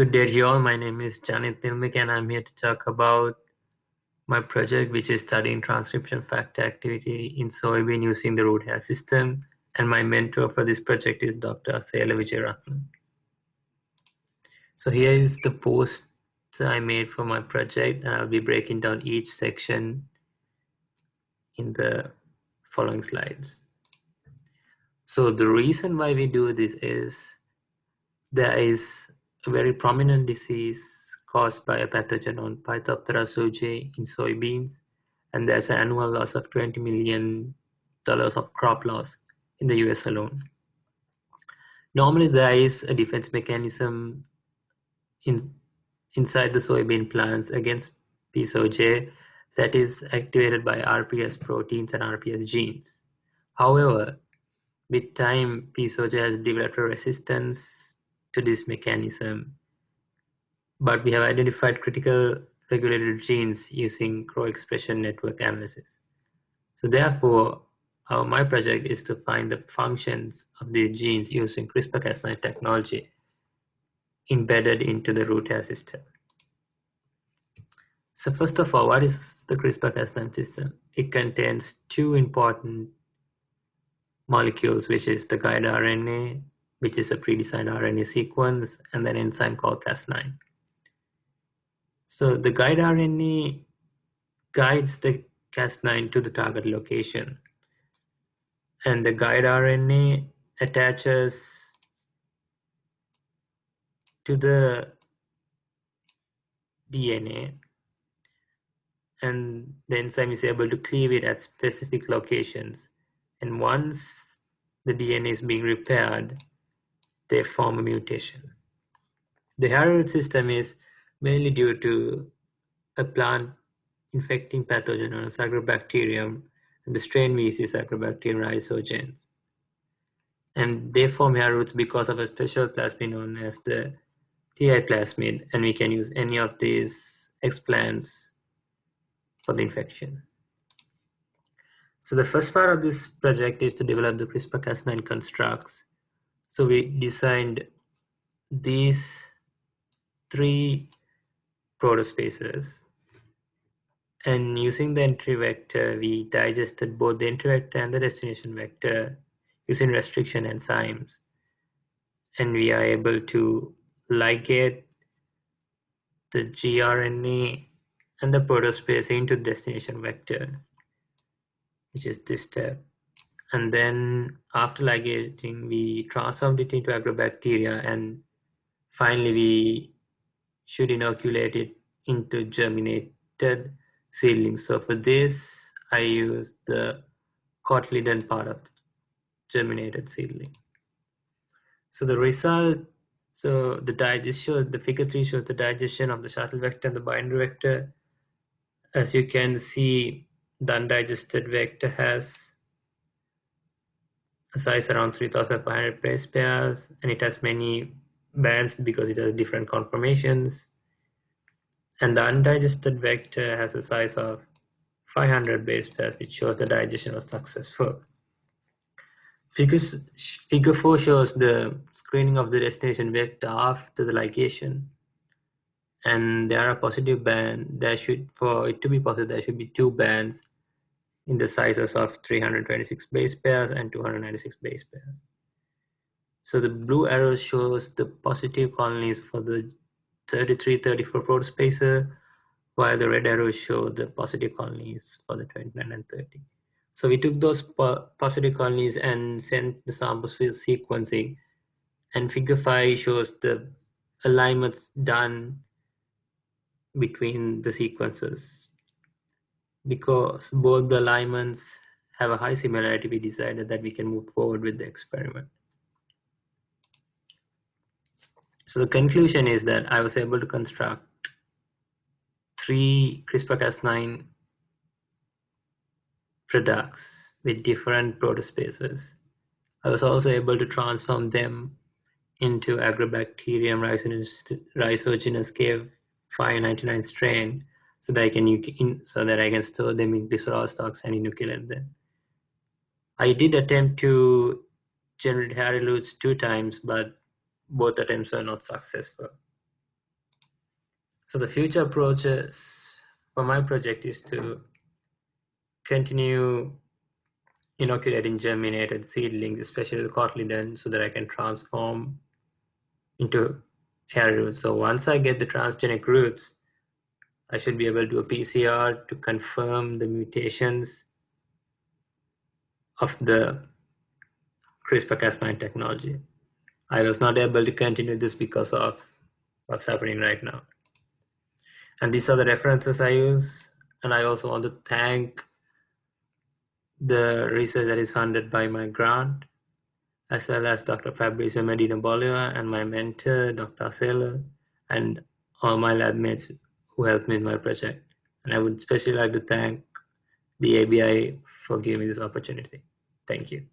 Good day to you all. My name is JanithNilmika and I'm here to talk about my project, which is studying transcription factor activity in soybean using the root hair system. And my mentor for this project is Dr. Asela Wijeratne. So here is the post I made for my project, and I'll be breaking down each section in the following slides. So the reason why we do this is there is a very prominent disease caused by a pathogen on Phytophthora sojei in soybeans, and there's an annual loss of $20 million of crop loss in the US alone. Normally, there is a defense mechanism inside the soybean plants against P. sojei that is activated by RPS proteins and RPS genes. However, with time, P. sojei has developed a resistance to this mechanism, but we have identified critical regulated genes using co-expression network analysis. So therefore, my project is to find the functions of these genes using CRISPR-Cas9 technology embedded into the root hair system. So first of all, what is the CRISPR-Cas9 system? It contains two important molecules, which is the guide RNA, which is a pre-designed RNA sequence, and then an enzyme called Cas9. So the guide RNA guides the Cas9 to the target location, and the guide RNA attaches to the DNA, and the enzyme is able to cleave it at specific locations. And once the DNA is being repaired, they form a mutation. The hair root system is mainly due to a plant infecting pathogen known as agrobacterium, and the strain we use is Agrobacterium rhizogens. And they form hair roots because of a special plasmid known as the TI plasmid, and we can use any of these explants for the infection. So the first part of this project is to develop the CRISPR-Cas9 constructs. So we designed these three protospaces, and using the entry vector, we digested both the entry vector and the destination vector using restriction enzymes, and we are able to ligate the gRNA and the protospace into the destination vector, which is this step. And then after ligating, we transformed it into agrobacteria, and finally we should inoculate it into germinated seedlings. So for this, I used the cotyledon part of the germinated seedling. So the result, the figure 3 shows the digestion of the shuttle vector and the binder vector. As you can see, the undigested vector has a size around 3,500 base pairs, and it has many bands because it has different conformations. And the undigested vector has a size of 500 base pairs, which shows the digestion was successful. Figure 4 shows the screening of the destination vector after the ligation. And there are a positive band. For it to be positive, there should be two bands in the sizes of 326 base pairs and 296 base pairs. So the blue arrow shows the positive colonies for the 33, 34 protospacer, while the red arrows show the positive colonies for the 29 and 30. So we took those positive colonies and sent the samples for sequencing, and figure 5 shows the alignments done between the sequences. Because both the alignments have a high similarity, we decided that we can move forward with the experiment. So the conclusion is that I was able to construct 3 CRISPR-Cas9 products with different protospaces. I was also able to transform them into Agrobacterium rhizogenous K599 strain so that I can store them in glycerol stocks and inoculate them. I did attempt to generate hair roots 2 times, but both attempts were not successful. So the future approaches for my project is to continue inoculating germinated seedlings, especially the cotyledon, so that I can transform into hair roots. So once I get the transgenic roots, I should be able to do a PCR to confirm the mutations of the CRISPR-Cas9 technology. I was not able to continue this because of what's happening right now. And these are the references I use. And I also want to thank the research that is funded by my grant, as well as Dr. Fabrizio Medina Bolivar and my mentor, Dr. Asela, and all my lab mates who helped me in my project. And I would especially like to thank the ABI for giving me this opportunity. Thank you.